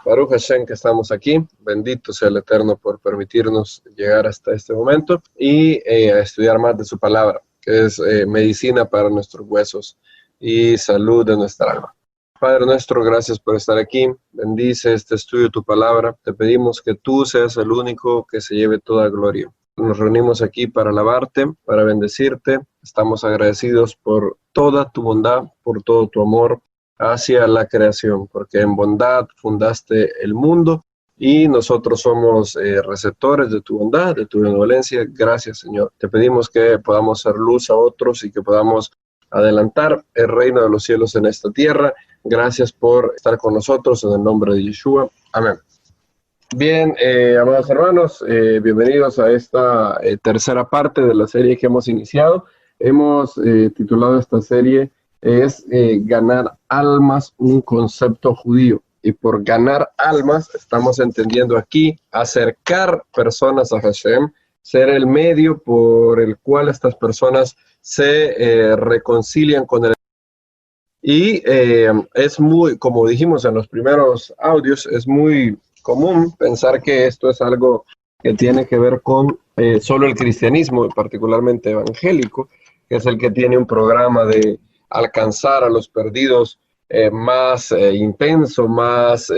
Baruch Hashem que estamos aquí. Bendito sea el Eterno por permitirnos llegar hasta este momento y a estudiar más de su palabra, que es medicina para nuestros huesos y salud de nuestra alma. Padre nuestro, gracias por estar aquí. Bendice este estudio de tu palabra. Te pedimos que tú seas el único que se lleve toda gloria. Nos reunimos aquí para alabarte, para bendecirte. Estamos agradecidos por toda tu bondad, por todo tu amor hacia la creación, porque en bondad fundaste el mundo y nosotros somos receptores de tu bondad, de tu benevolencia. Gracias, Señor. Te pedimos que podamos ser luz a otros y que podamos adelantar el reino de los cielos en esta tierra. Gracias por estar con nosotros en el nombre de Yeshua. Amén. Bien, amados hermanos, bienvenidos a esta tercera parte de la serie que hemos iniciado. Hemos titulado esta serie ganar almas, un concepto judío. Y por ganar almas estamos entendiendo aquí acercar personas a Hashem, ser el medio por el cual estas personas se reconcilian con el. Y es muy, como dijimos en los primeros audios, es muy común pensar que esto es algo que tiene que ver con solo el cristianismo, particularmente evangélico, que es el que tiene un programa de alcanzar a los perdidos más intenso, más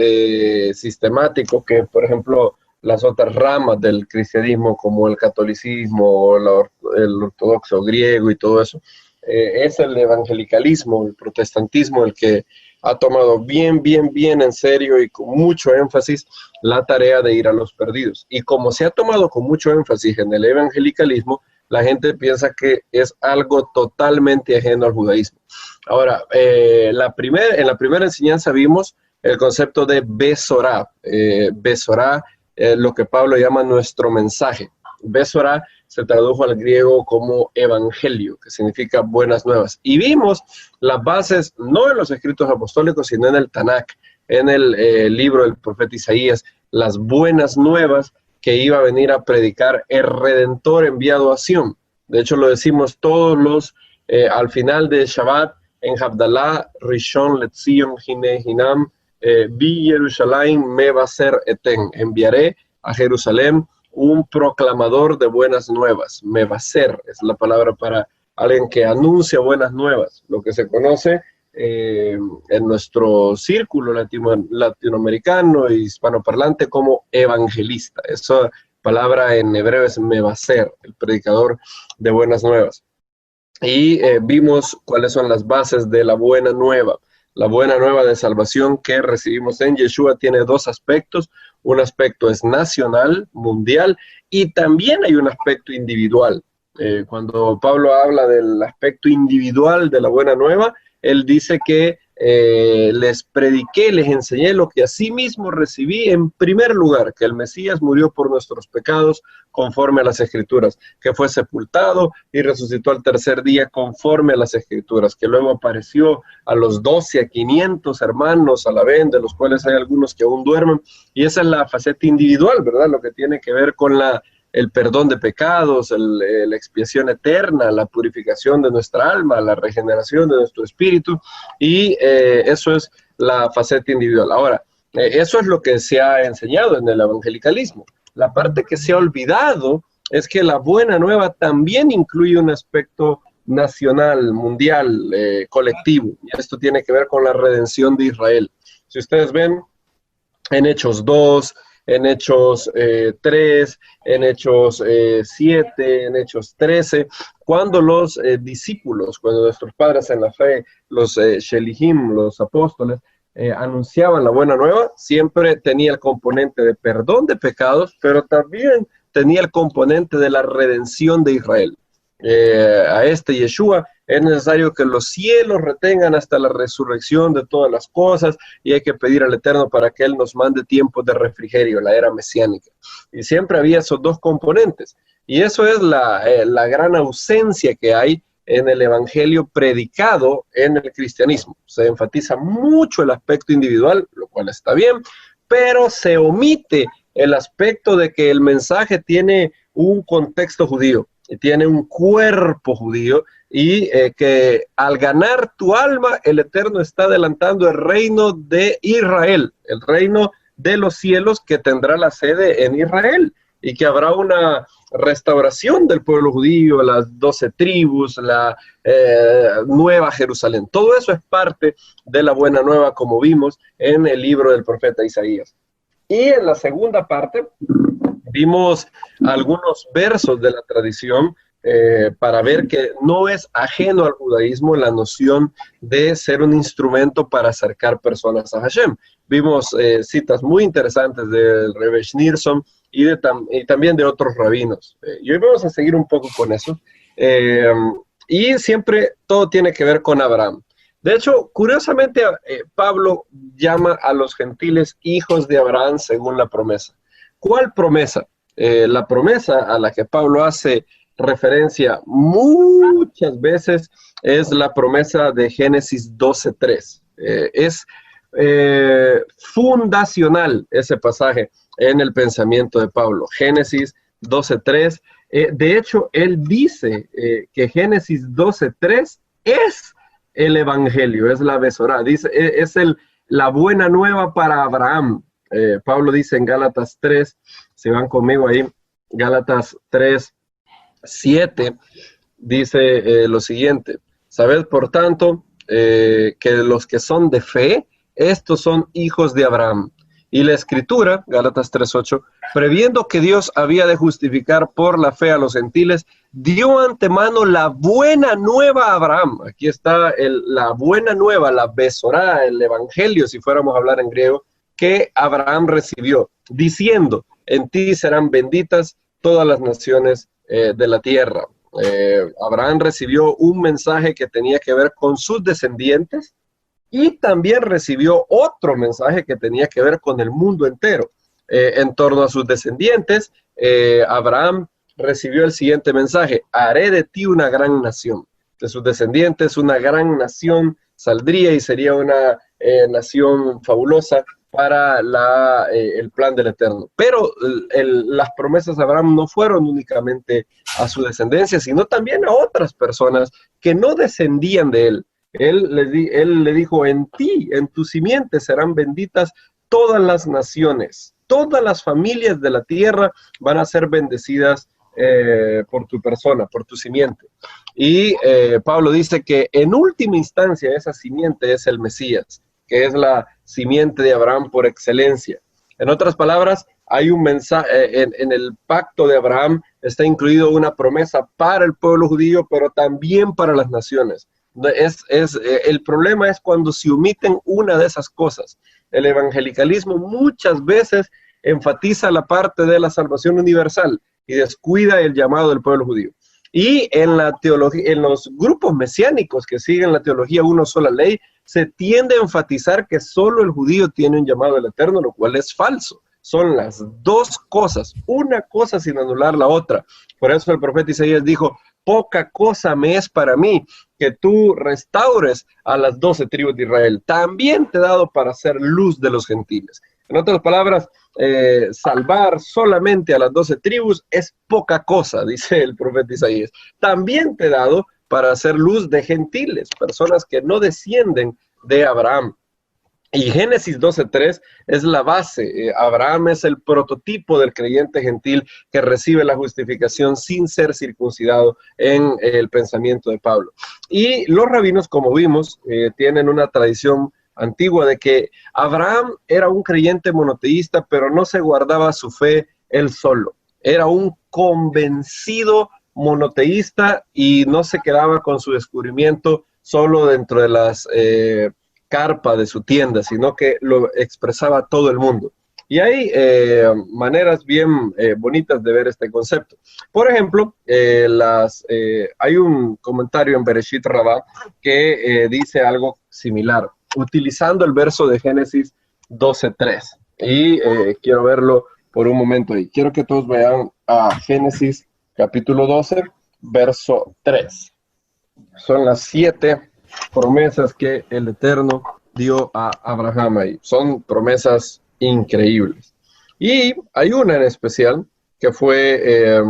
sistemático que, por ejemplo, las otras ramas del cristianismo como el catolicismo, el ortodoxo griego y todo eso. Es el evangelicalismo, el protestantismo el que ha tomado bien en serio y con mucho énfasis la tarea de ir a los perdidos. Y como se ha tomado con mucho énfasis en el evangelicalismo, la gente piensa que es algo totalmente ajeno al judaísmo. Ahora, en la primera enseñanza vimos el concepto de Besorá. Besorá, lo que Pablo llama nuestro mensaje. Besorá se tradujo al griego como evangelio, que significa buenas nuevas. Y vimos las bases, no en los escritos apostólicos, sino en el Tanakh, en el libro del profeta Isaías, las buenas nuevas que iba a venir a predicar el Redentor enviado a Sion. De hecho, lo decimos todos al final de Shabbat, en Havdalah, Rishon Letzion, Hine Hinam, Bi Yerushalayim me va a ser eten. Enviaré a Jerusalén un proclamador de buenas nuevas. Me va a ser, es la palabra para alguien que anuncia buenas nuevas, lo que se conoce en nuestro círculo latinoamericano e hispanoparlante como evangelista. Esa palabra en hebreo es mevaser, el predicador de buenas nuevas. Y vimos cuáles son las bases de la buena nueva. La buena nueva de salvación que recibimos en Yeshua tiene dos aspectos. Un aspecto es nacional, mundial, y también hay un aspecto individual. Cuando Pablo habla del aspecto individual de la buena nueva, él dice que les prediqué, les enseñé lo que asimismo recibí en primer lugar, que el Mesías murió por nuestros pecados conforme a las Escrituras, que fue sepultado y resucitó al tercer día conforme a las Escrituras, que luego apareció a los 12, a 500 hermanos a la vez, de los cuales hay algunos que aún duermen, y esa es la faceta individual, ¿verdad? Lo que tiene que ver con el perdón de pecados, la expiación eterna, la purificación de nuestra alma, la regeneración de nuestro espíritu, y eso es la faceta individual. Ahora, eso es lo que se ha enseñado en el evangelicalismo. La parte que se ha olvidado es que la buena nueva también incluye un aspecto nacional, mundial, colectivo, y esto tiene que ver con la redención de Israel. Si ustedes ven en Hechos 2, en Hechos 3, en Hechos 7, en Hechos 13, cuando los discípulos, cuando nuestros padres en la fe, los Shelihim, los apóstoles, anunciaban la buena nueva, siempre tenía el componente de perdón de pecados, pero también tenía el componente de la redención de Israel. A este Yeshua es necesario que los cielos retengan hasta la resurrección de todas las cosas, y hay que pedir al Eterno para que Él nos mande tiempos de refrigerio, la era mesiánica. Y siempre había esos dos componentes, y eso es la gran ausencia que hay en el evangelio predicado en el cristianismo. Se enfatiza mucho el aspecto individual, lo cual está bien, pero se omite el aspecto de que el mensaje tiene un contexto judío, y tiene un cuerpo judío, y que al ganar tu alma, el Eterno está adelantando el reino de Israel, el reino de los cielos que tendrá la sede en Israel y que habrá una restauración del pueblo judío, las 12 tribus, la nueva Jerusalén. Todo eso es parte de la buena nueva, como vimos en el libro del profeta Isaías. Y en la segunda parte vimos algunos versos de la tradición para ver que no es ajeno al judaísmo la noción de ser un instrumento para acercar personas a Hashem. Vimos citas muy interesantes del Rebbe Schneerson y también de otros rabinos. Y hoy vamos a seguir un poco con eso. Y siempre todo tiene que ver con Abraham. De hecho, curiosamente, Pablo llama a los gentiles hijos de Abraham según la promesa. ¿Cuál promesa? La promesa a la que Pablo hace referencia muchas veces es la promesa de Génesis 12:3. Es fundacional ese pasaje en el pensamiento de Pablo. Génesis 12:3. De hecho, él dice que Génesis 12:3 es el evangelio, es la Besorá, dice, es la buena nueva para Abraham. Pablo dice en Gálatas 3, si van conmigo ahí, Gálatas 3:7, dice lo siguiente: sabed por tanto que los que son de fe, estos son hijos de Abraham. Y la Escritura, Gálatas 3:8, previendo que Dios había de justificar por la fe a los gentiles, dio antemano la buena nueva a Abraham. Aquí está la buena nueva, la Besorá, el evangelio, si fuéramos a hablar en griego, que Abraham recibió, diciendo: en ti serán benditas todas las naciones de la tierra. Abraham recibió un mensaje que tenía que ver con sus descendientes, y también recibió otro mensaje que tenía que ver con el mundo entero. En torno a sus descendientes, Abraham recibió el siguiente mensaje: haré de ti una gran nación. De sus descendientes, una gran nación saldría y sería una nación fabulosa para el plan del Eterno. Pero las promesas de Abraham no fueron únicamente a su descendencia, sino también a otras personas que no descendían de él. Él le dijo: en ti, en tu simiente serán benditas todas las naciones, todas las familias de la tierra van a ser bendecidas por tu persona, por tu simiente. Y Pablo dice que en última instancia esa simiente es el Mesías, que es la simiente de Abraham por excelencia. En otras palabras, hay un mensaje, en el pacto de Abraham está incluido una promesa para el pueblo judío, pero también para las naciones. El problema es cuando se omiten una de esas cosas. El evangelicalismo muchas veces enfatiza la parte de la salvación universal y descuida el llamado del pueblo judío. Y en la teología, en los grupos mesiánicos que siguen la teología una sola ley, se tiende a enfatizar que solo el judío tiene un llamado del Eterno, lo cual es falso. Son las dos cosas, una cosa sin anular la otra. Por eso el profeta Isaías dijo: poca cosa me es para mí que tú restaures a las 12 tribus de Israel. También te he dado para ser luz de los gentiles. En otras palabras, salvar solamente a las 12 tribus es poca cosa, dice el profeta Isaías. También te he dado para hacer luz de gentiles, personas que no descienden de Abraham. Y Génesis 12:3 es la base. Abraham es el prototipo del creyente gentil que recibe la justificación sin ser circuncidado en el pensamiento de Pablo. Y los rabinos, como vimos, tienen una tradición antigua de que Abraham era un creyente monoteísta, pero no se guardaba su fe él solo. Era un convencido monoteísta y no se quedaba con su descubrimiento solo dentro de las carpa de su tienda, sino que lo expresaba a todo el mundo. Y hay maneras bien bonitas de ver este concepto. Por ejemplo, hay un comentario en Bereshit Rabbah que dice algo similar, utilizando el verso de Génesis 12:3. Y quiero verlo por un momento ahí. Quiero que todos vayan a Génesis capítulo 12, verso 3. Son las 7 promesas que el Eterno dio a Abraham ahí. Son promesas increíbles. Y hay una en especial que fue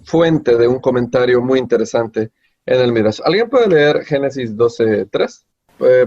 fuente de un comentario muy interesante en el Midrash. ¿Alguien puede leer Génesis 12:3?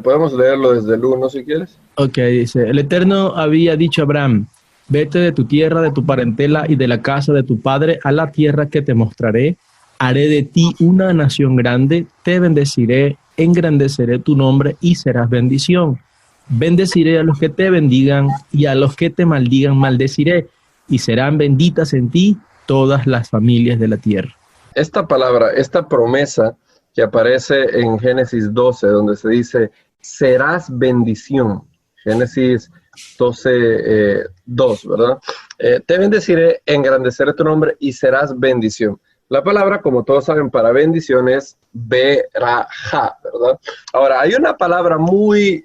Podemos leerlo desde el uno si quieres. Ok, dice, el Eterno había dicho a Abraham, vete de tu tierra, de tu parentela y de la casa de tu padre a la tierra que te mostraré. Haré de ti una nación grande, te bendeciré, engrandeceré tu nombre y serás bendición. Bendeciré a los que te bendigan y a los que te maldigan maldeciré, y serán benditas en ti todas las familias de la tierra. Esta palabra, esta promesa que aparece en Génesis 12, donde se dice, serás bendición. Génesis 12, 2, ¿verdad? Te bendeciré, engrandeceré tu nombre y serás bendición. La palabra, como todos saben, para bendición es berajá, ¿verdad? Ahora, hay una palabra muy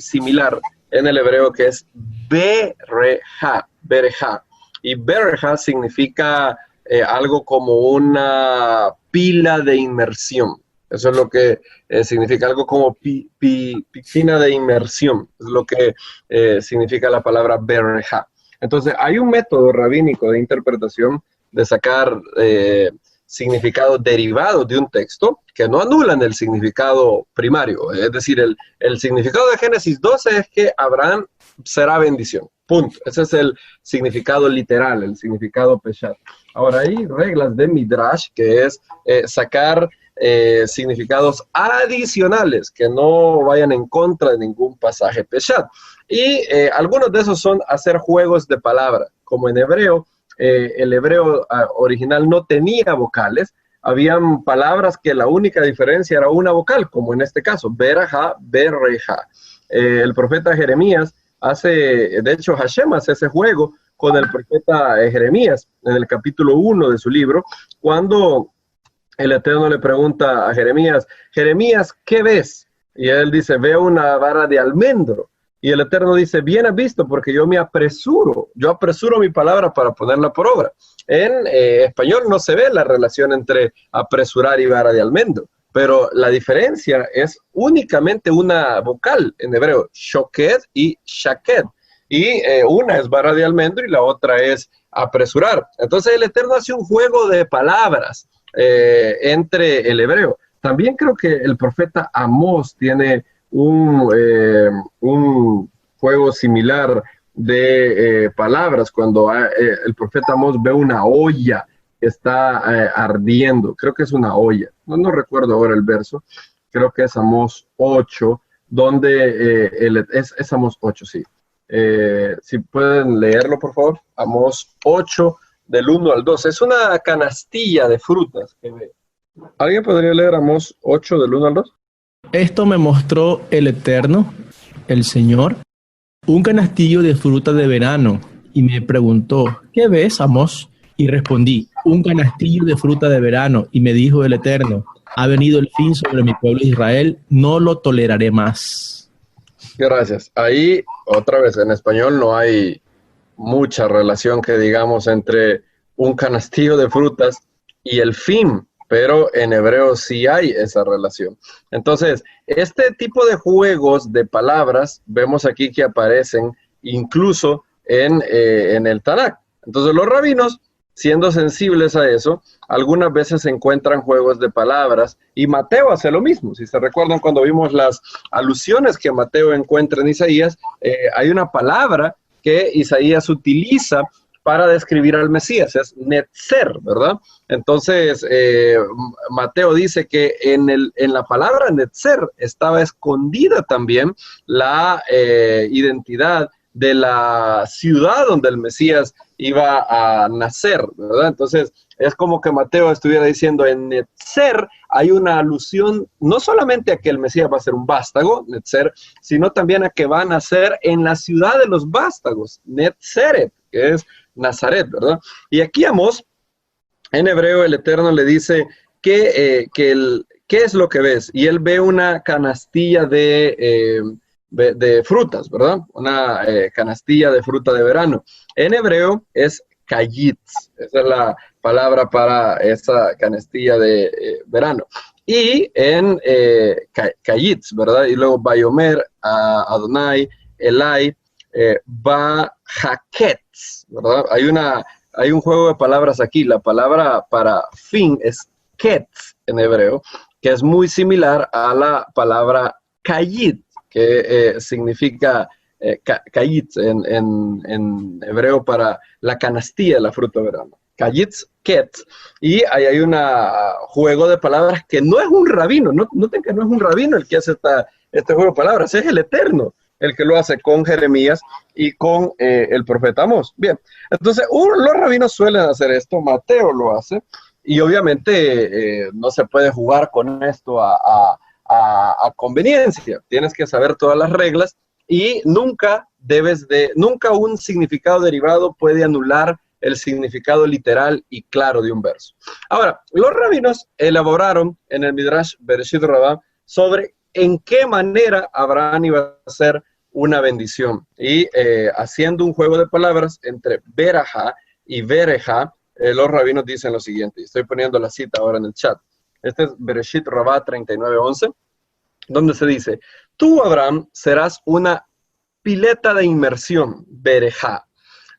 similar en el hebreo que es berejá. Y berejá significa algo como una pila de inmersión. Eso es lo que significa, algo como piscina de inmersión. Es lo que significa la palabra berejá. Entonces, hay un método rabínico de interpretación de sacar significados derivados de un texto que no anulan el significado primario. Es decir, el significado de Génesis 12 es que Abraham será bendición. Punto. Ese es el significado literal, el significado peshat. Ahora, hay reglas de Midrash, que es sacar significados adicionales que no vayan en contra de ningún pasaje peshat. Y algunos de esos son hacer juegos de palabra, como en hebreo. El hebreo original no tenía vocales, habían palabras que la única diferencia era una vocal, como en este caso, berajá, berreja. El profeta Jeremías de hecho Hashem hace ese juego con el profeta Jeremías en el capítulo 1 de su libro, cuando el Eterno le pregunta a Jeremías, Jeremías, ¿qué ves? Y él dice, veo una vara de almendro. Y el Eterno dice, bien has visto, porque yo apresuro mi palabra para ponerla por obra. En español no se ve la relación entre apresurar y vara de almendro, pero la diferencia es únicamente una vocal en hebreo, shoked y shaked. Y una es vara de almendro y la otra es apresurar. Entonces el Eterno hace un juego de palabras entre el hebreo. También creo que el profeta Amós tiene un juego similar de palabras cuando el profeta Amós ve una olla que está ardiendo. Creo que es una olla. No recuerdo ahora el verso. Creo que es Amós 8, donde es Amós 8, sí. Si pueden leerlo, por favor. Amós 8, del 1 al 2. Es una canastilla de frutas que ve. ¿Alguien podría leer Amós 8, del 1 al 2? Esto me mostró el Eterno, el Señor, un canastillo de fruta de verano, y me preguntó, ¿qué ves, Amós? Y respondí, un canastillo de fruta de verano, y me dijo el Eterno, ha venido el fin sobre mi pueblo Israel, no lo toleraré más. Gracias. Ahí, otra vez, en español no hay mucha relación que digamos entre un canastillo de frutas y el fin, pero en hebreo sí hay esa relación. Entonces, este tipo de juegos de palabras vemos aquí que aparecen incluso en el Tanakh. Entonces, los rabinos, siendo sensibles a eso, algunas veces encuentran juegos de palabras, y Mateo hace lo mismo. Si se recuerdan cuando vimos las alusiones que Mateo encuentra en Isaías, hay una palabra que Isaías utiliza para describir al Mesías, es netzer, ¿verdad? Entonces, Mateo dice que en la palabra netzer estaba escondida también la identidad de la ciudad donde el Mesías iba a nacer, ¿verdad? Entonces, es como que Mateo estuviera diciendo, en netzer hay una alusión no solamente a que el Mesías va a ser un vástago, netzer, sino también a que va a nacer en la ciudad de los vástagos, netzeret, que es Nazaret, ¿verdad? Y aquí Amós, en hebreo, el Eterno le dice ¿qué es lo que ves? Y él ve una canastilla de frutas, ¿verdad? Una canastilla de fruta de verano. En hebreo es kayitz, esa es la palabra para esa canastilla de verano. Y en kayitz, ¿verdad? Y luego Bayomer, Adonai, Elai, Ba-Haketz, ¿verdad? Hay un juego de palabras aquí. La palabra para fin es ketz en hebreo, que es muy similar a la palabra kayit, que significa kayit en hebreo para la canastilla de la fruta de verano. Kayit ket, y ahí hay un juego de palabras que no es un rabino, noten que no es un rabino el que hace este juego de palabras, es el Eterno el que lo hace con Jeremías y con el profeta Amós. Bien, entonces los rabinos suelen hacer esto, Mateo lo hace, y obviamente no se puede jugar con esto a conveniencia. Tienes que saber todas las reglas y nunca un significado derivado puede anular el significado literal y claro de un verso. Ahora, los rabinos elaboraron en el Midrash Bereshit Rabbah sobre en qué manera Abraham iba a hacer una bendición. Y haciendo un juego de palabras entre Berajá y Berejá, los rabinos dicen lo siguiente, y estoy poniendo la cita ahora en el chat. Este es Bereshit Rabbah 39:11, donde se dice, tú, Abraham, serás una pileta de inmersión, Berejá.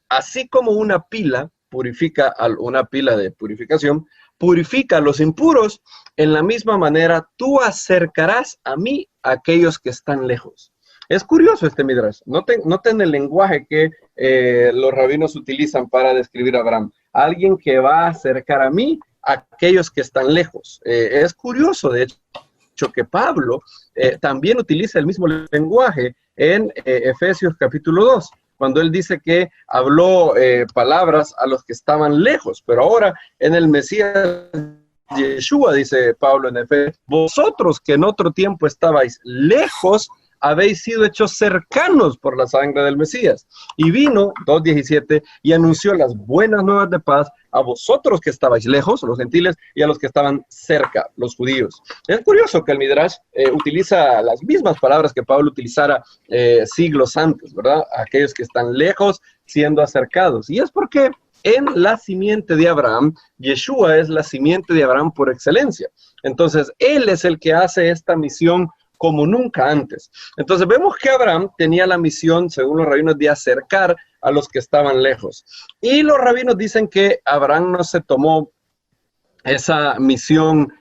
Así como una pila una pila de purificación, purifica a los impuros, en la misma manera tú acercarás a mí a aquellos que están lejos. Es curioso este Midrash. Noten el lenguaje que los rabinos utilizan para describir a Abraham. Alguien que va a acercar a mí a aquellos que están lejos. Es curioso, de hecho, que Pablo también utiliza el mismo lenguaje en Efesios capítulo 2, cuando él dice que habló palabras a los que estaban lejos, pero ahora en el Mesías Yeshua, dice Pablo en Efesios, vosotros que en otro tiempo estabais lejos, habéis sido hechos cercanos por la sangre del Mesías. Y vino, 2:17, y anunció las buenas nuevas de paz a vosotros que estabais lejos, los gentiles, y a los que estaban cerca, los judíos. Es curioso que el Midrash utiliza las mismas palabras que Pablo utilizara siglos antes, ¿verdad? Aquellos que están lejos siendo acercados. Y es porque en la simiente de Abraham, Yeshua es la simiente de Abraham por excelencia. Entonces, él es el que hace esta misión como nunca antes. Entonces vemos que Abraham tenía la misión, según los rabinos, de acercar a los que estaban lejos. Y los rabinos dicen que Abraham no se tomó esa misión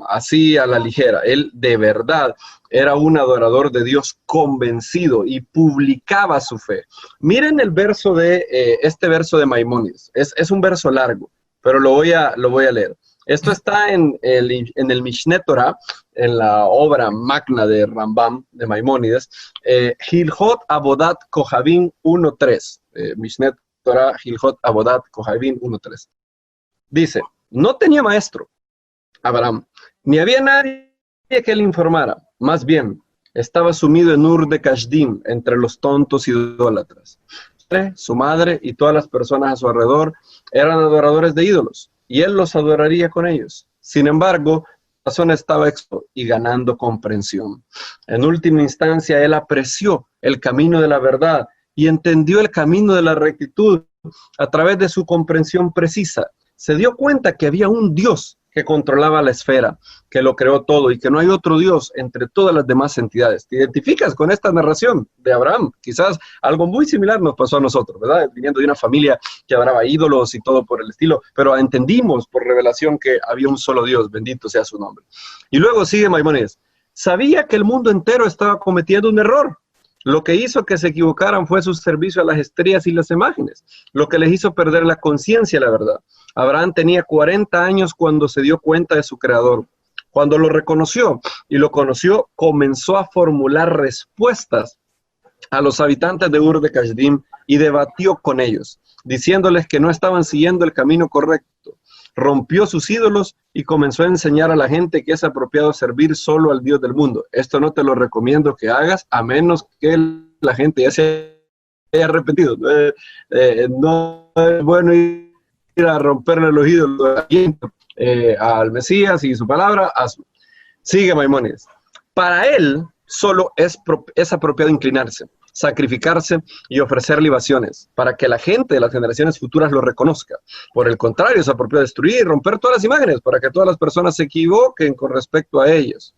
así a la ligera. Él de verdad era un adorador de Dios convencido y publicaba su fe. Miren el verso este verso de Maimónides. Es un verso largo, pero lo voy a leer. Esto está en el Mishneh Torah, en la obra magna de Rambam, de Maimónides, Hilhot Abodat Kohavim 1.3. Mishneh Torah, Hilhot Abodat Kohavim 1.3. Dice, no tenía maestro, Abraham, ni había nadie que le informara. Más bien, estaba sumido en Ur de Kashdim, entre los tontos idólatras. Su madre y todas las personas a su alrededor eran adoradores de ídolos, y él los adoraría con ellos. Sin embargo, la zona estaba expuesta y ganando comprensión. En última instancia, él apreció el camino de la verdad y entendió el camino de la rectitud a través de su comprensión precisa. Se dio cuenta que había un Dios que controlaba la esfera, que lo creó todo y que no hay otro Dios entre todas las demás entidades. ¿Te identificas con esta narración de Abraham? Quizás algo muy similar nos pasó a nosotros, ¿verdad? Viniendo de una familia que adoraba ídolos y todo por el estilo, pero entendimos por revelación que había un solo Dios, bendito sea su nombre. Y luego sigue Maimónides. Sabía que el mundo entero estaba cometiendo un error. Lo que hizo que se equivocaran fue su servicio a las estrellas y las imágenes, lo que les hizo perder la conciencia, la verdad. Abraham tenía 40 años cuando se dio cuenta de su creador. Cuando lo reconoció y lo conoció, comenzó a formular respuestas a los habitantes de Ur de Kashdim y debatió con ellos, diciéndoles que no estaban siguiendo el camino correcto. Rompió sus ídolos y comenzó a enseñar a la gente que es apropiado servir solo al Dios del mundo. Esto no te lo recomiendo que hagas, a menos que la gente ya se haya arrepentido. No es bueno ir a romperle los ídolos al Mesías y su palabra. Hazlo. Sigue Maimónides. Para él solo es apropiado inclinarse, sacrificarse y ofrecer libaciones, para que la gente de las generaciones futuras lo reconozca. Por el contrario, es apropiado destruir y romper todas las imágenes, para que todas las personas se equivoquen con respecto a ellos,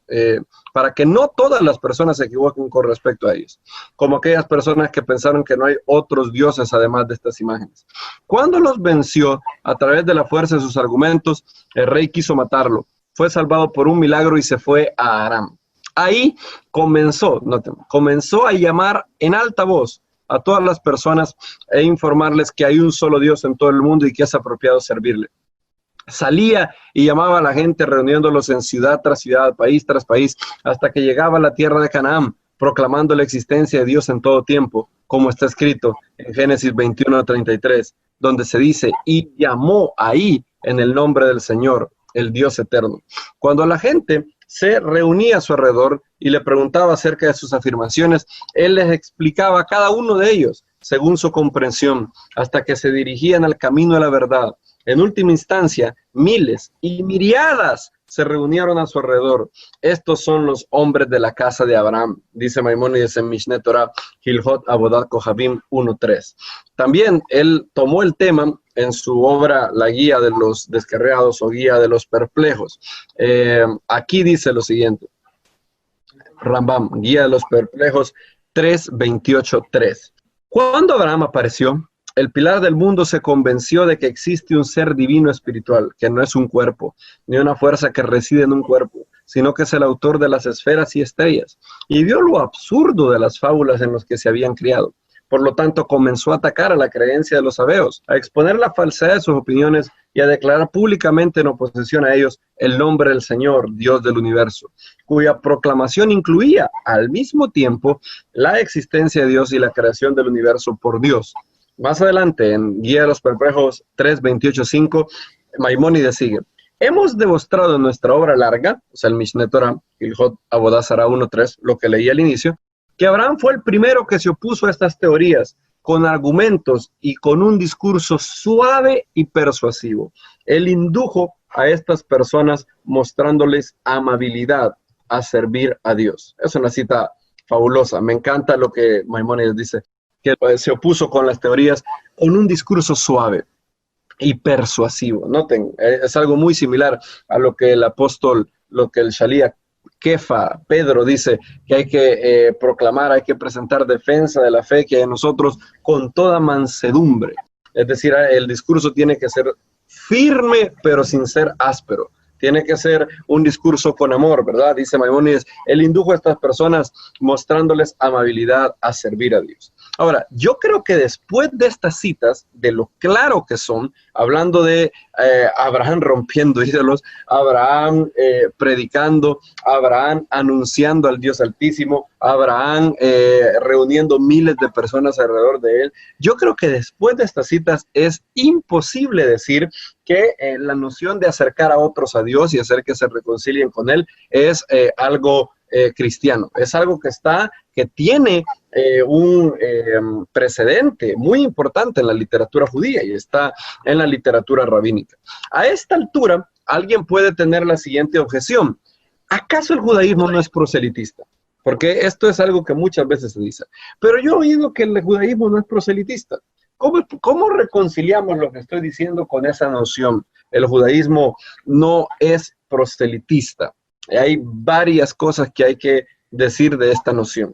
para que no todas las personas se equivoquen con respecto a ellos, como aquellas personas que pensaron que no hay otros dioses además de estas imágenes. Cuando los venció a través de la fuerza de sus argumentos, el rey quiso matarlo. Fue salvado por un milagro y se fue a Aram. Ahí comenzó a llamar en alta voz a todas las personas e informarles que hay un solo Dios en todo el mundo y que es apropiado servirle. Salía y llamaba a la gente reuniéndolos en ciudad tras ciudad, país tras país, hasta que llegaba a la tierra de Canaán, proclamando la existencia de Dios en todo tiempo, como está escrito en Génesis 21:33, donde se dice, y llamó ahí en el nombre del Señor, el Dios eterno. Cuando la gente se reunía a su alrededor y le preguntaba acerca de sus afirmaciones, él les explicaba a cada uno de ellos, según su comprensión, hasta que se dirigían al camino de la verdad. En última instancia, miles y miriadas se reunieron a su alrededor. Estos son los hombres de la casa de Abraham, dice Maimónides en Mishneh Torah, Hilhot Avodat Kohabim 1.3. También él tomó el tema en su obra La Guía de los Descarriados o Guía de los Perplejos. Aquí dice lo siguiente, Rambam, Guía de los Perplejos 3.28.3. Cuando Abraham apareció, el pilar del mundo se convenció de que existe un ser divino espiritual, que no es un cuerpo, ni una fuerza que reside en un cuerpo, sino que es el autor de las esferas y estrellas, y vio lo absurdo de las fábulas en las que se habían criado. Por lo tanto, comenzó a atacar a la creencia de los sabeos, a exponer la falsedad de sus opiniones y a declarar públicamente en oposición a ellos el nombre del Señor, Dios del universo, cuya proclamación incluía al mismo tiempo la existencia de Dios y la creación del universo por Dios. Más adelante, en Guía de los Perplejos 3.28.5, Maimónides sigue. Hemos demostrado en nuestra obra larga, o sea, el Mishneh Torah, Hilhot Avodah Zarah 1.3, lo que leí al inicio, que Abraham fue el primero que se opuso a estas teorías con argumentos y con un discurso suave y persuasivo. Él indujo a estas personas mostrándoles amabilidad a servir a Dios. Es una cita fabulosa. Me encanta lo que Maimónides dice, que se opuso con las teorías con un discurso suave y persuasivo. Noten, es algo muy similar a lo que el apóstol, lo que el Shaliach Kefa, Pedro, dice que hay que proclamar, hay que presentar defensa de la fe que hay en nosotros con toda mansedumbre. Es decir, el discurso tiene que ser firme, pero sin ser áspero. Tiene que ser un discurso con amor, ¿verdad? Dice Maimónides, él indujo a estas personas mostrándoles amabilidad a servir a Dios. Ahora, yo creo que después de estas citas, de lo claro que son, hablando de Abraham rompiendo ídolos, Abraham predicando, Abraham anunciando al Dios Altísimo, Abraham reuniendo miles de personas alrededor de él, yo creo que después de estas citas es imposible decir que la noción de acercar a otros a Dios y hacer que se reconcilien con Él es algo cristiano. Es algo que tiene un precedente muy importante en la literatura judía y está en la literatura rabínica. A esta altura, alguien puede tener la siguiente objeción. ¿Acaso el judaísmo no es proselitista? Porque esto es algo que muchas veces se dice. Pero yo he oído que el judaísmo no es proselitista. ¿Cómo reconciliamos lo que estoy diciendo con esa noción? El judaísmo no es proselitista. Hay varias cosas que hay que decir de esta noción.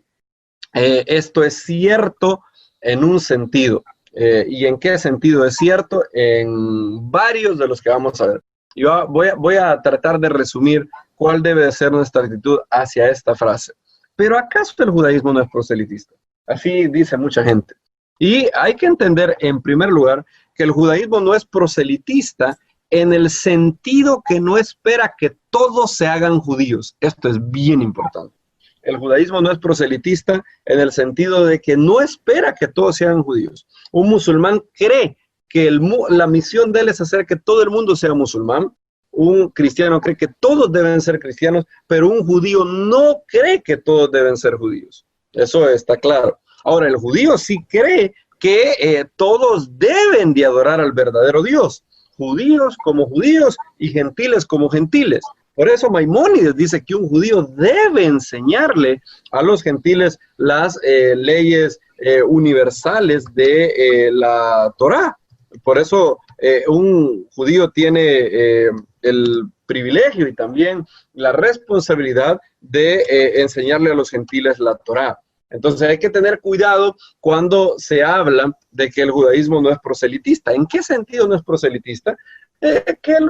Esto es cierto en un sentido. ¿Y en qué sentido es cierto? En varios de los que vamos a ver. Yo voy a tratar de resumir cuál debe de ser nuestra actitud hacia esta frase. ¿Pero acaso el judaísmo no es proselitista? Así dice mucha gente. Y hay que entender, en primer lugar, que el judaísmo no es proselitista en el sentido que no espera que todos se hagan judíos. Esto es bien importante. El judaísmo no es proselitista en el sentido de que no espera que todos se hagan judíos. Un musulmán cree que la misión de él es hacer que todo el mundo sea musulmán. Un cristiano cree que todos deben ser cristianos, pero un judío no cree que todos deben ser judíos. Eso está claro. Ahora, el judío sí cree que todos deben de adorar al verdadero Dios, judíos como judíos y gentiles como gentiles. Por eso Maimónides dice que un judío debe enseñarle a los gentiles las leyes universales de la Torá. Por eso un judío tiene el privilegio y también la responsabilidad de enseñarle a los gentiles la Torá. Entonces hay que tener cuidado cuando se habla de que el judaísmo no es proselitista. ¿En qué sentido no es proselitista? Que el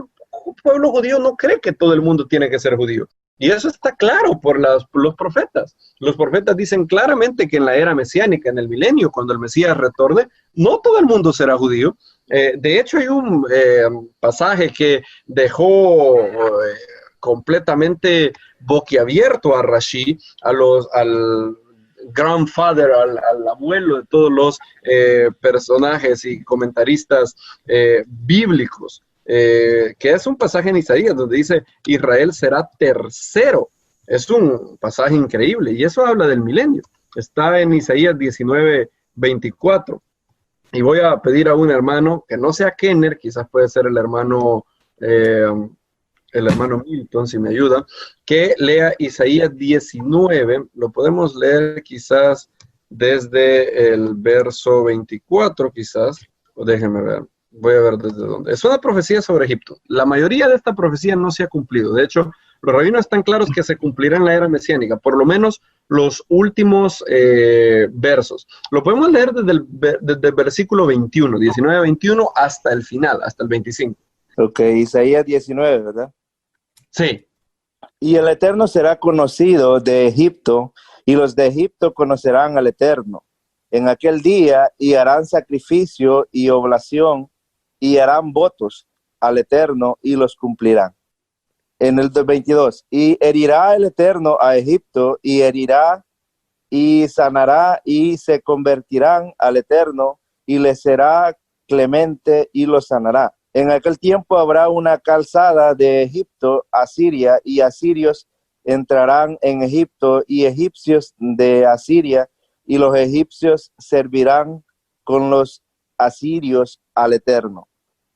pueblo judío no cree que todo el mundo tiene que ser judío. Y eso está claro por los profetas. Los profetas dicen claramente que en la era mesiánica, en el milenio, cuando el Mesías retorne, no todo el mundo será judío. De hecho, hay un pasaje que dejó completamente boquiabierto a Rashi, al grandfather, al abuelo de todos los personajes y comentaristas bíblicos, que es un pasaje en Isaías donde dice Israel será tercero. Es un pasaje increíble y eso habla del milenio. Está en Isaías 19:24. Y voy a pedir a un hermano, que no sea Kenner, quizás puede ser el hermano Milton, si me ayuda, que lea Isaías 19. Lo podemos leer quizás desde el verso 24, quizás, o déjenme ver. Voy a ver desde dónde. Es una profecía sobre Egipto. La mayoría de esta profecía no se ha cumplido. De hecho, los rabinos están claros que se cumplirá en la era mesiánica, por lo menos los últimos versos. Lo podemos leer desde el versículo 21, 19-21, hasta el final, hasta el 25. Ok, Isaías 19, ¿verdad? Sí. Y el Eterno será conocido de Egipto, y los de Egipto conocerán al Eterno. En aquel día, y harán sacrificio y oblación, y harán votos al Eterno, y los cumplirán. En el 22, y herirá el Eterno a Egipto, y herirá, y sanará, y se convertirán al Eterno, y les será clemente, y los sanará. En aquel tiempo habrá una calzada de Egipto a Siria, y asirios entrarán en Egipto, y egipcios de Asiria, y los egipcios servirán con los asirios al Eterno.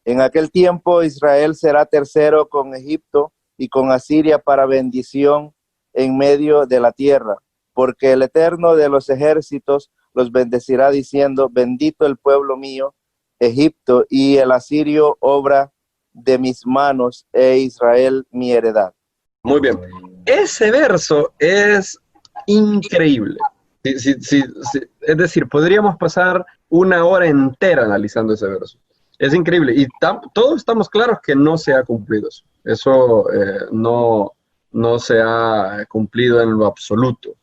En aquel tiempo Israel será tercero con Egipto y con Asiria para bendición en medio de la tierra, porque el Eterno de los ejércitos los bendecirá diciendo, bendito el pueblo mío, Egipto, y el asirio obra de mis manos, e Israel mi heredad. Muy bien. Ese verso es increíble. Sí, es decir, podríamos pasar una hora entera analizando ese verso. Es increíble. Y todos estamos claros que no se ha cumplido eso. Eso no se ha cumplido en lo absoluto.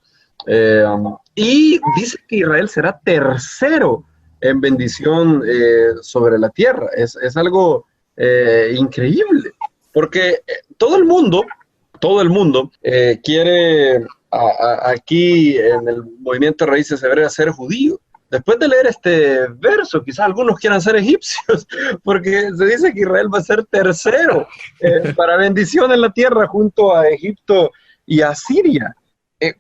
Y dice que Israel será tercero en bendición sobre la tierra. Es algo increíble. Porque todo el mundo quiere aquí en el movimiento de Raíces Hebreas ser judío. Después de leer este verso, quizás algunos quieran ser egipcios, porque se dice que Israel va a ser tercero para bendición en la tierra junto a Egipto y a Siria.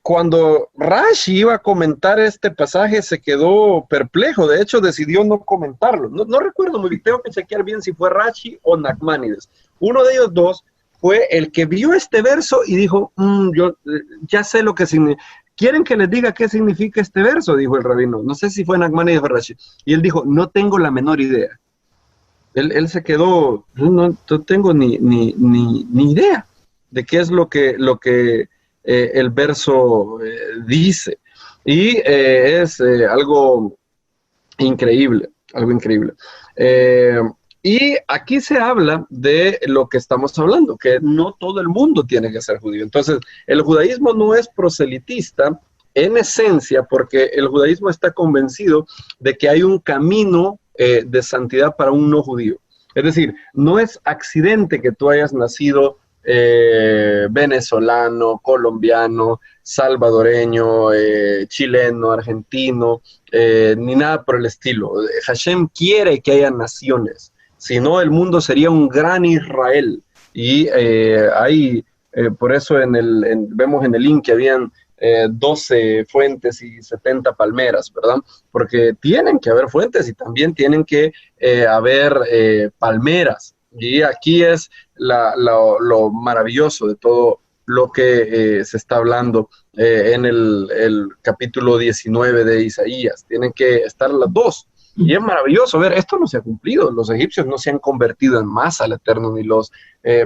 Cuando Rashi iba a comentar este pasaje se quedó perplejo, de hecho decidió no comentarlo. No recuerdo muy bien, tengo que chequear bien si fue Rashi o Nachmanides. Uno de ellos dos fue el que vio este verso y dijo, yo ya sé lo que significa. ¿Quieren que les diga qué significa este verso? Dijo el rabino. No sé si fue Nachmanides o Rashi. Y él dijo, no tengo la menor idea. Él se quedó, no tengo ni idea de qué es lo que el verso dice. Y es algo increíble, algo increíble. Y aquí se habla de lo que estamos hablando, que no todo el mundo tiene que ser judío. Entonces, el judaísmo no es proselitista en esencia, porque el judaísmo está convencido de que hay un camino de santidad para un no judío. Es decir, no es accidente que tú hayas nacido venezolano, colombiano, salvadoreño, chileno, argentino, ni nada por el estilo. Hashem quiere que haya naciones. Si no, el mundo sería un gran Israel. Y por eso vemos en el link que habían 12 fuentes y 70 palmeras, ¿verdad? Porque tienen que haber fuentes y también tienen que haber palmeras. Y aquí es lo maravilloso de todo lo que se está hablando en el capítulo 19 de Isaías. Tienen que estar las dos. Y es maravilloso ver, esto no se ha cumplido, los egipcios no se han convertido en masa al Eterno, ni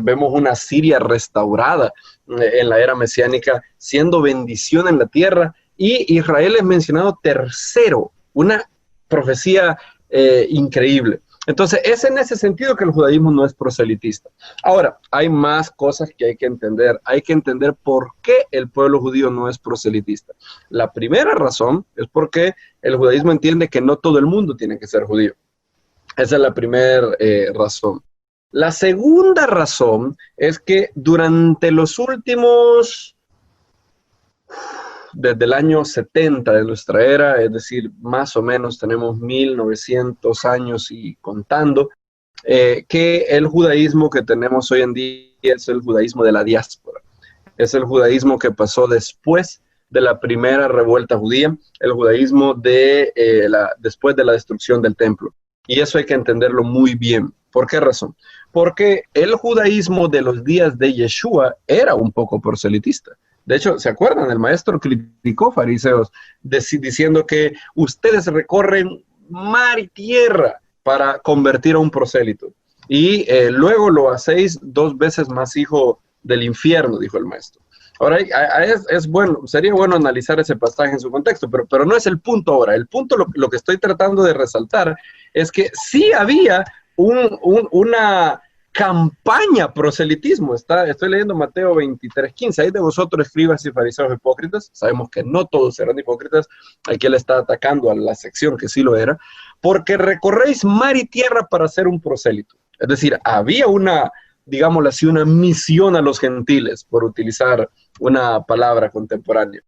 vemos una Siria restaurada en la era mesiánica, siendo bendición en la tierra, y Israel es mencionado tercero, una profecía increíble. Entonces, es en ese sentido que el judaísmo no es proselitista. Ahora, hay más cosas que hay que entender. Hay que entender por qué el pueblo judío no es proselitista. La primera razón es porque el judaísmo entiende que no todo el mundo tiene que ser judío. Esa es la primera razón. La segunda razón es que durante los últimos, desde el año 70 de nuestra era, es decir, más o menos tenemos 1900 años y contando, que el judaísmo que tenemos hoy en día es el judaísmo de la diáspora. Es el judaísmo que pasó después de la primera revuelta judía, el judaísmo después de la destrucción del templo. Y eso hay que entenderlo muy bien. ¿Por qué razón? Porque el judaísmo de los días de Yeshua era un poco proselitista. De hecho, ¿se acuerdan? El maestro criticó fariseos diciendo que ustedes recorren mar y tierra para convertir a un prosélito. Y luego lo hacéis 2 veces más hijo del infierno, dijo el maestro. Ahora, es bueno, sería bueno analizar ese pasaje en su contexto, pero no es el punto ahora. El punto, lo que estoy tratando de resaltar, es que sí había una campaña proselitismo. Estoy leyendo Mateo 23:15. Hay de vosotros, escribas y fariseos hipócritas. Sabemos que no todos eran hipócritas. Aquí él está atacando a la sección que sí lo era. Porque recorréis mar y tierra para ser un prosélito. Es decir, había digámoslo así, una misión a los gentiles, por utilizar una palabra contemporánea.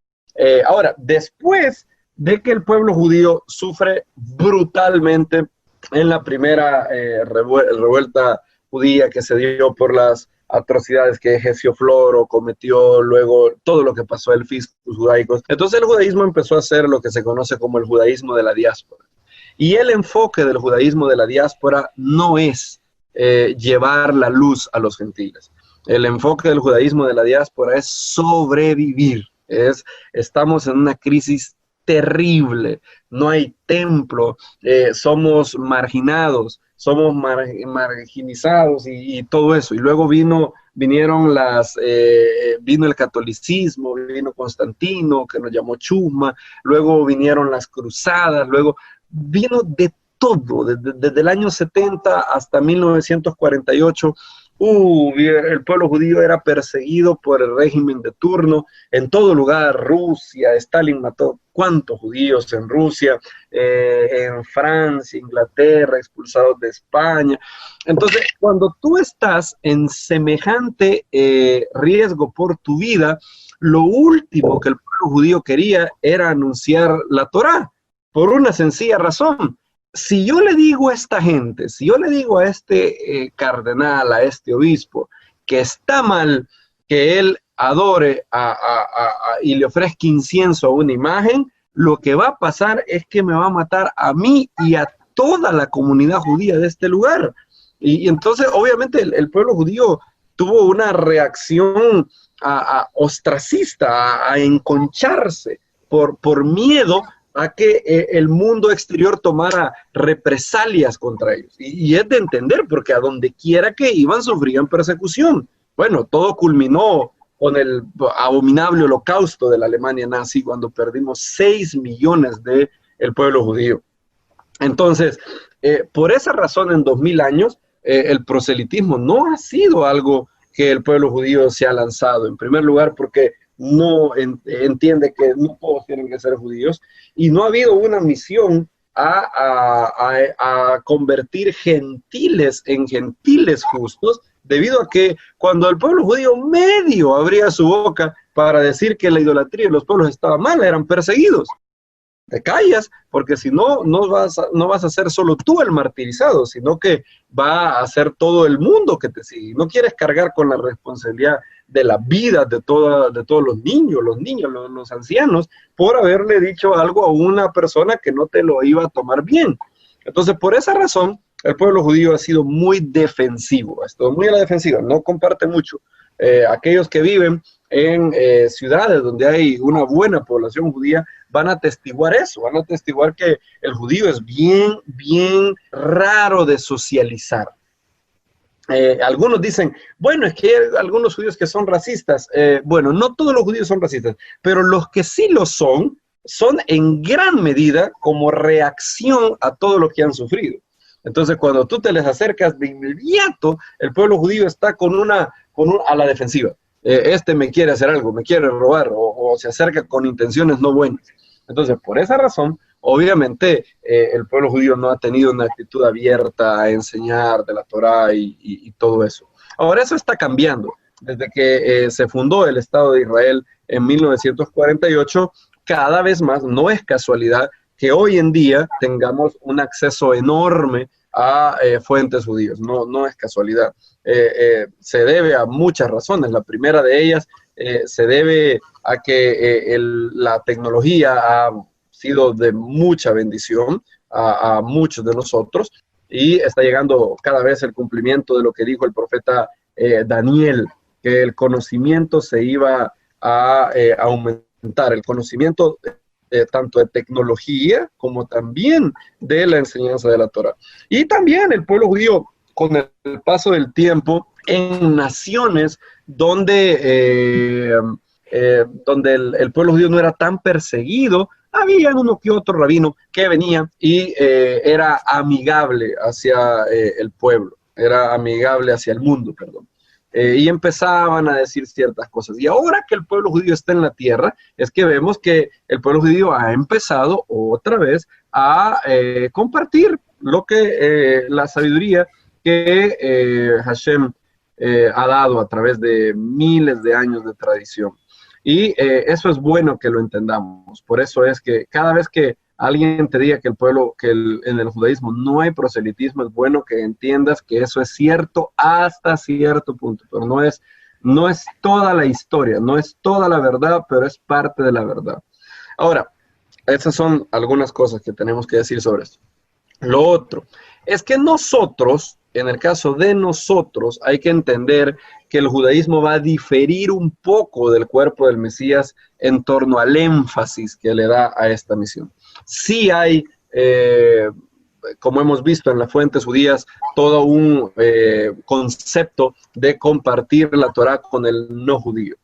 Ahora, después de que el pueblo judío sufre brutalmente en la primera revuelta judía que se dio por las atrocidades que Hesiofloro cometió, luego todo lo que pasó el fiscus judaicos, entonces el judaísmo empezó a hacer lo que se conoce como el judaísmo de la diáspora. Y el enfoque del judaísmo de la diáspora no es llevar la luz a los gentiles. El enfoque del judaísmo de la diáspora es sobrevivir. Estamos en una crisis terrible, no hay templo, somos marginados, somos marginizados y todo eso. Y luego vino el catolicismo, vino Constantino, que nos llamó chusma, luego vinieron las cruzadas, luego vino de todo, desde el año 70 hasta 1948, el pueblo judío era perseguido por el régimen de turno en todo lugar. Rusia, Stalin mató cuántos judíos en Rusia, en Francia, Inglaterra, expulsados de España. Entonces, cuando tú estás en semejante riesgo por tu vida, lo último que el pueblo judío quería era anunciar la Torá, por una sencilla razón. Si yo le digo a esta gente, si yo le digo a este cardenal, a este obispo, que está mal que él adore y le ofrezca incienso a una imagen, lo que va a pasar es que me va a matar a mí y a toda la comunidad judía de este lugar. Y entonces, obviamente, el pueblo judío tuvo una reacción ostracista, a enconcharse por miedo a que el mundo exterior tomara represalias contra ellos. Y es de entender, porque a donde quiera que iban sufrían persecución. Bueno, todo culminó con el abominable holocausto de la Alemania nazi, cuando perdimos 6 millones del pueblo judío. Entonces, por esa razón, en 2000 años, el proselitismo no ha sido algo que el pueblo judío se ha lanzado. En primer lugar, porque no entiende que no todos tienen que ser judíos, y no ha habido una misión a convertir gentiles en gentiles justos, debido a que cuando el pueblo judío medio abría su boca para decir que la idolatría de los pueblos estaba mal, eran perseguidos. Te callas, porque si no, no vas a ser solo tú el martirizado, sino que va a ser todo el mundo que te sigue. No quieres cargar con la responsabilidad de la vida de todos los niños, los ancianos, por haberle dicho algo a una persona que no te lo iba a tomar bien. Entonces, por esa razón, el pueblo judío ha sido muy defensivo, ha estado muy a la defensiva, no comparte mucho. Aquellos que viven en ciudades donde hay una buena población judía van a atestiguar eso, van a atestiguar que el judío es bien, bien raro de socializar. Algunos dicen, bueno, es que hay algunos judíos que son racistas. Bueno, no todos los judíos son racistas, pero los que sí lo son en gran medida como reacción a todo lo que han sufrido. Entonces, cuando tú te les acercas de inmediato, el pueblo judío está a la defensiva. Este me quiere hacer algo, me quiere robar, o se acerca con intenciones no buenas. Entonces, por esa razón, obviamente, el pueblo judío no ha tenido una actitud abierta a enseñar de la Torá y todo eso. Ahora, eso está cambiando. Desde que se fundó el Estado de Israel en 1948, cada vez más, no es casualidad que hoy en día tengamos un acceso enorme a fuentes judíos, no es casualidad. Se debe a muchas razones. La primera de ellas se debe a que la tecnología ha sido de mucha bendición a muchos de nosotros, y está llegando cada vez el cumplimiento de lo que dijo el profeta Daniel, que el conocimiento se iba a aumentar, el conocimiento tanto de tecnología como también de la enseñanza de la Torá. Y también el pueblo judío, con el paso del tiempo, en naciones donde el pueblo judío no era tan perseguido, había uno que otro rabino que venía y era amigable hacia el pueblo, era amigable hacia el mundo, perdón. Y empezaban a decir ciertas cosas. Y ahora que el pueblo judío está en la tierra, es que vemos que el pueblo judío ha empezado otra vez a compartir lo que la sabiduría que Hashem ha dado a través de miles de años de tradición. Y eso es bueno que lo entendamos. Por eso es que cada vez que alguien te diga que en el judaísmo no hay proselitismo, es bueno que entiendas que eso es cierto hasta cierto punto, pero no es toda la historia, no es toda la verdad, pero es parte de la verdad. Ahora, esas son algunas cosas que tenemos que decir sobre esto. Lo otro es que nosotros, en el caso de nosotros, hay que entender que el judaísmo va a diferir un poco del cuerpo del Mesías en torno al énfasis que le da a esta misión. Sí hay, como hemos visto en las fuentes judías, todo un concepto de compartir la Torá con el no judío.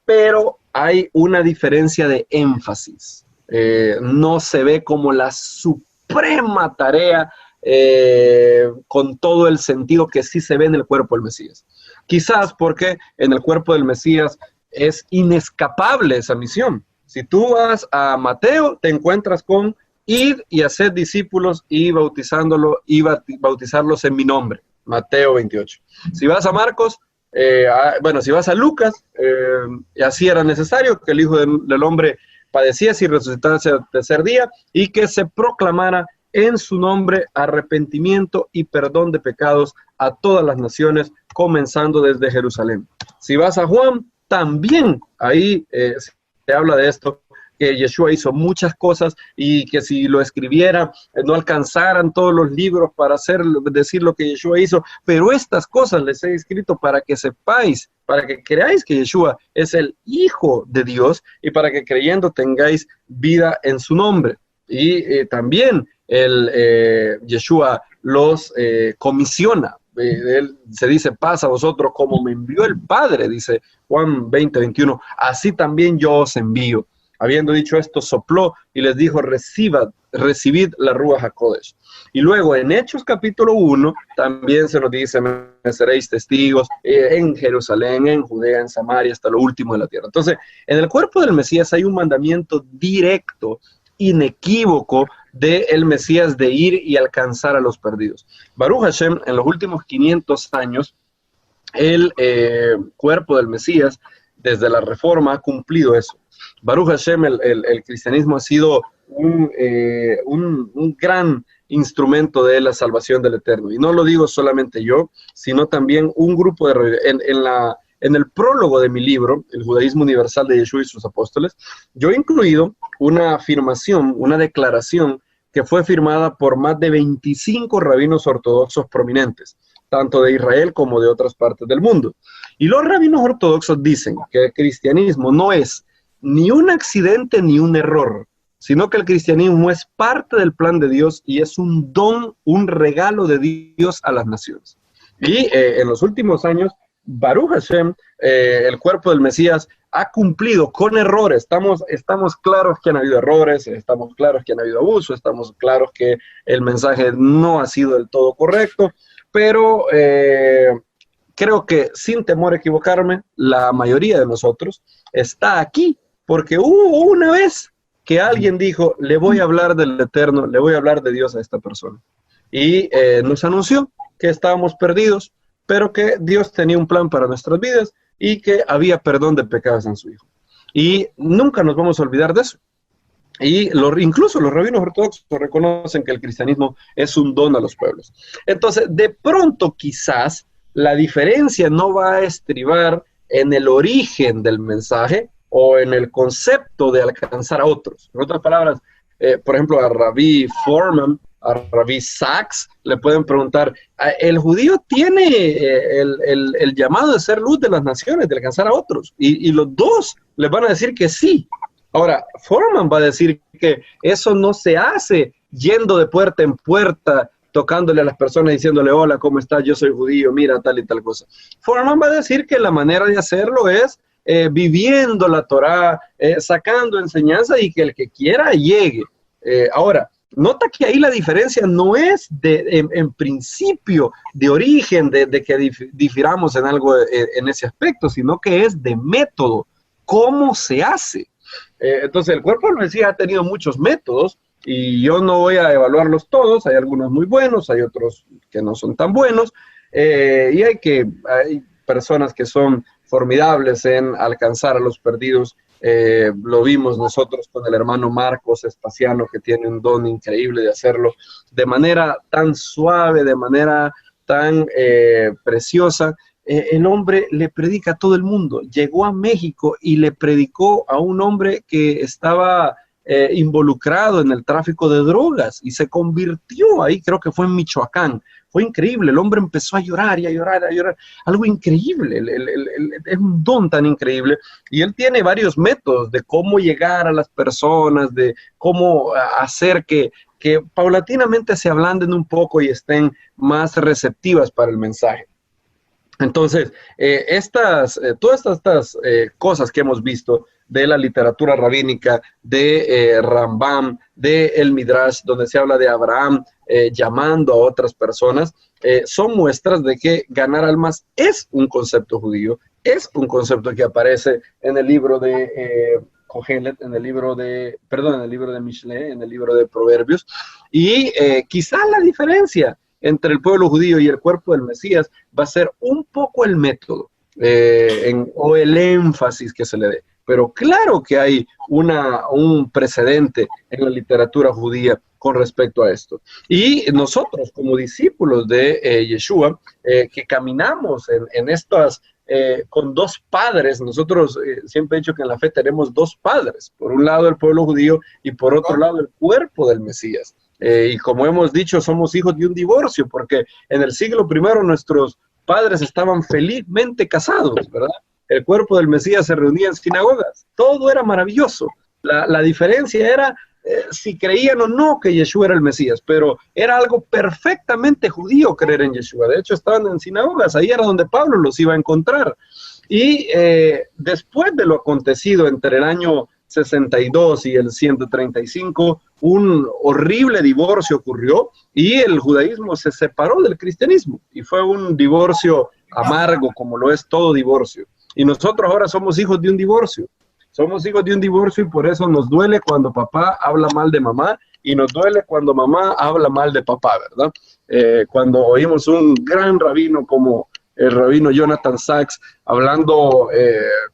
Pero hay una diferencia de énfasis. No se ve como la suprema tarea con todo el sentido que sí se ve en el cuerpo del Mesías. Quizás porque en el cuerpo del Mesías es inescapable esa misión. Si tú vas a Mateo, te encuentras con id y haced discípulos y bautizarlos en mi nombre. Mateo 28. Si vas a Marcos, si vas a Lucas, así era necesario que el Hijo del Hombre padeciese y resucitase al tercer día y que se proclamara en su nombre arrepentimiento y perdón de pecados a todas las naciones, comenzando desde Jerusalén. Si vas a Juan, también ahí se habla de esto, que Yeshua hizo muchas cosas y que si lo escribiera no alcanzaran todos los libros para decir lo que Yeshua hizo, pero estas cosas les he escrito para que sepáis, para que creáis que Yeshua es el Hijo de Dios y para que creyendo tengáis vida en su nombre. Y también Yeshua los comisiona. Él se dice, paz a vosotros como me envió el Padre, dice Juan 20:21, así también yo os envío. Habiendo dicho esto, sopló y les dijo, recibid la Ruach HaKodesh. Y luego en Hechos capítulo 1 también se nos dice, me seréis testigos en Jerusalén, en Judea, en Samaria, hasta lo último de la tierra. Entonces, en el cuerpo del Mesías hay un mandamiento directo, inequívoco, del Mesías de ir y alcanzar a los perdidos. Baruch Hashem, en los últimos 500 años, el cuerpo del Mesías, desde la Reforma, ha cumplido eso. Baruch Hashem, el cristianismo ha sido un gran instrumento de la salvación del Eterno. Y no lo digo solamente yo, sino también un grupo de... En el prólogo de mi libro, El Judaísmo Universal de Yeshua y sus Apóstoles, yo he incluido una afirmación, una declaración que fue firmada por más de 25 rabinos ortodoxos prominentes, tanto de Israel como de otras partes del mundo. Y los rabinos ortodoxos dicen que el cristianismo no es ni un accidente ni un error, sino que el cristianismo es parte del plan de Dios y es un don, un regalo de Dios a las naciones. Y en los últimos años, Baruch Hashem, el cuerpo del Mesías, ha cumplido con errores. Estamos claros que han habido errores, estamos claros que han habido abuso, estamos claros que el mensaje no ha sido del todo correcto, pero creo que sin temor a equivocarme, la mayoría de nosotros está aquí porque hubo una vez que alguien dijo, le voy a hablar del Eterno, le voy a hablar de Dios a esta persona. Y nos anunció que estábamos perdidos, pero que Dios tenía un plan para nuestras vidas y que había perdón de pecados en su Hijo. Y nunca nos vamos a olvidar de eso. Y incluso los rabinos ortodoxos reconocen que el cristianismo es un don a los pueblos. Entonces, de pronto quizás la diferencia no va a estribar en el origen del mensaje o en el concepto de alcanzar a otros. En otras palabras, por ejemplo, a Rabbi Foreman, a Rabbi Sachs, le pueden preguntar, el judío tiene el llamado de ser luz de las naciones, de alcanzar a otros, y los dos les van a decir que sí. Ahora, Foreman va a decir que eso no se hace yendo de puerta en puerta, tocándole a las personas, diciéndole, hola, ¿cómo estás? Yo soy judío, mira, tal y tal cosa. Foreman va a decir que la manera de hacerlo es viviendo la Torá, sacando enseñanza y que el que quiera llegue. Ahora, nota que ahí la diferencia no es en principio de origen, de que difiramos en algo en ese aspecto, sino que es de método, cómo se hace. Entonces el cuerpo del Mesías ha tenido muchos métodos y yo no voy a evaluarlos todos, hay algunos muy buenos, hay otros que no son tan buenos, y hay personas que son formidables en alcanzar a los perdidos. Lo vimos nosotros con el hermano Marcos Espaciano, que tiene un don increíble de hacerlo de manera tan suave, de manera tan preciosa. El hombre le predica a todo el mundo. Llegó a México y le predicó a un hombre que estaba involucrado en el tráfico de drogas y se convirtió ahí, creo que fue en Michoacán. Fue increíble, el hombre empezó a llorar y a llorar, a llorar, algo increíble, es un don tan increíble, y él tiene varios métodos de cómo llegar a las personas, de cómo hacer que paulatinamente se ablanden un poco y estén más receptivas para el mensaje. Entonces, todas estas cosas que hemos visto de la literatura rabínica, de Rambam, de el Midrash, donde se habla de Abraham llamando a otras personas, son muestras de que ganar almas es un concepto judío, es un concepto que aparece en el libro de Kohelet, en el libro de Mishle, en el libro de Proverbios, y quizás la diferencia entre el pueblo judío y el cuerpo del Mesías va a ser un poco el método o el énfasis que se le dé. Pero claro que hay un precedente en la literatura judía con respecto a esto. Y nosotros, como discípulos de Yeshua, que caminamos en estas, con dos padres, nosotros siempre he dicho que en la fe tenemos dos padres, por un lado el pueblo judío y por otro lado el cuerpo del Mesías. Y como hemos dicho, somos hijos de un divorcio, porque en el siglo I nuestros padres estaban felizmente casados, ¿verdad? El cuerpo del Mesías se reunía en sinagogas, todo era maravilloso. La diferencia era si creían o no que Yeshua era el Mesías, pero era algo perfectamente judío creer en Yeshua. De hecho, estaban en sinagogas, ahí era donde Pablo los iba a encontrar. Y después de lo acontecido entre el año 62 y el 135, un horrible divorcio ocurrió y el judaísmo se separó del cristianismo. Y fue un divorcio amargo, como lo es todo divorcio. Y nosotros ahora somos hijos de un divorcio. Somos hijos de un divorcio y por eso nos duele cuando papá habla mal de mamá y nos duele cuando mamá habla mal de papá, ¿verdad? Cuando oímos un gran rabino como el rabino Jonathan Sachs hablando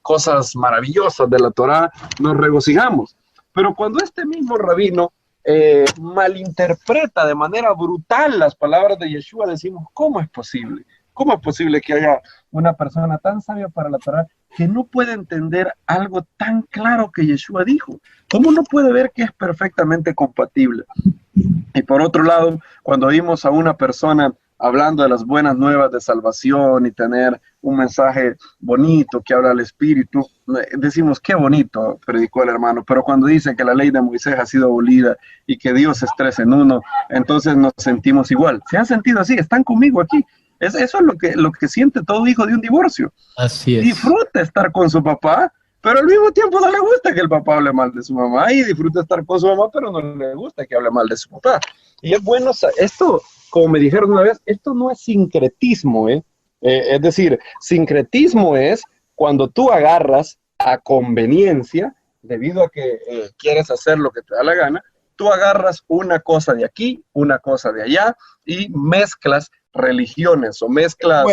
cosas maravillosas de la Torá, nos regocijamos. Pero cuando este mismo rabino malinterpreta de manera brutal las palabras de Yeshua, decimos, ¿cómo es posible? ¿Cómo es posible que haya una persona tan sabia para la Torá que no puede entender algo tan claro que Yeshua dijo? ¿Cómo no puede ver que es perfectamente compatible? Y por otro lado, cuando oímos a una persona hablando de las buenas nuevas de salvación y tener un mensaje bonito que habla al Espíritu, decimos, qué bonito predicó el hermano, pero cuando dice que la ley de Moisés ha sido abolida y que Dios es tres en uno, entonces nos sentimos igual. ¿Se han sentido así? ¿Están conmigo aquí? Eso es lo que siente todo hijo de un divorcio. Así es. Disfruta estar con su papá, pero al mismo tiempo no le gusta que el papá hable mal de su mamá y disfruta estar con su mamá, pero no le gusta que hable mal de su papá. Y es bueno, esto, como me dijeron una vez, esto no es sincretismo, ¿eh? Es decir, sincretismo es cuando tú agarras a conveniencia, debido a que quieres hacer lo que te da la gana, tú agarras una cosa de aquí, una cosa de allá y mezclas religiones o mezclas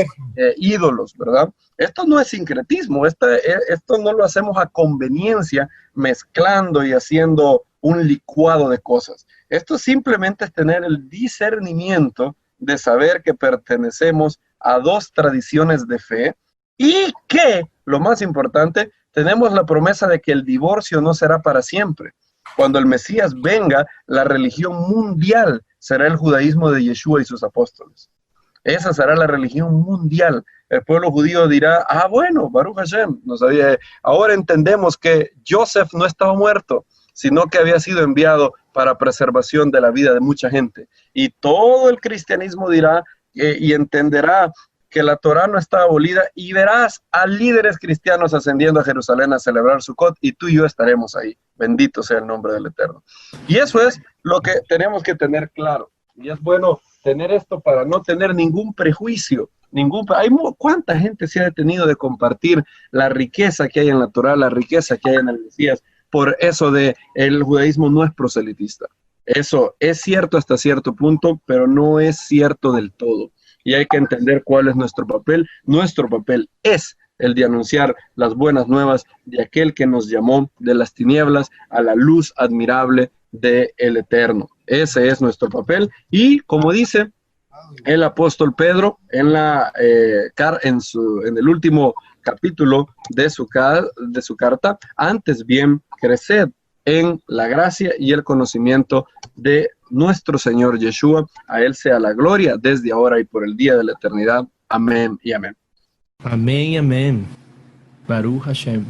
ídolos, ¿verdad? Esto no es sincretismo, esto no lo hacemos a conveniencia, mezclando y haciendo un licuado de cosas. Esto simplemente es tener el discernimiento de saber que pertenecemos a dos tradiciones de fe y que, lo más importante, tenemos la promesa de que el divorcio no será para siempre. Cuando el Mesías venga, la religión mundial será el judaísmo de Yeshua y sus apóstoles. Esa será la religión mundial. El pueblo judío dirá, bueno, Baruch Hashem, ahora entendemos que Joseph no estaba muerto, sino que había sido enviado para preservación de la vida de mucha gente. Y todo el cristianismo dirá y entenderá que la Torá no está abolida, y verás a líderes cristianos ascendiendo a Jerusalén a celebrar Sukkot, y tú y yo estaremos ahí. Bendito sea el nombre del Eterno. Y eso es lo que tenemos que tener claro. Y es bueno tener esto para no tener ningún prejuicio. ¿Cuánta gente se ha detenido de compartir la riqueza que hay en la Torá, la riqueza que hay en el Mesías? Por eso de el judaísmo no es proselitista. Eso es cierto hasta cierto punto, pero no es cierto del todo. Y hay que entender cuál es nuestro papel. Nuestro papel es el de anunciar las buenas nuevas de aquel que nos llamó de las tinieblas a la luz admirable del Eterno. Ese es nuestro papel. Y como dice el apóstol Pedro en el último capítulo de su carta, antes bien creced en la gracia y el conocimiento de nuestro Señor Yeshua. A Él sea la gloria desde ahora y por el día de la eternidad. Amén y amén. Amén y amén. Baruch Hashem.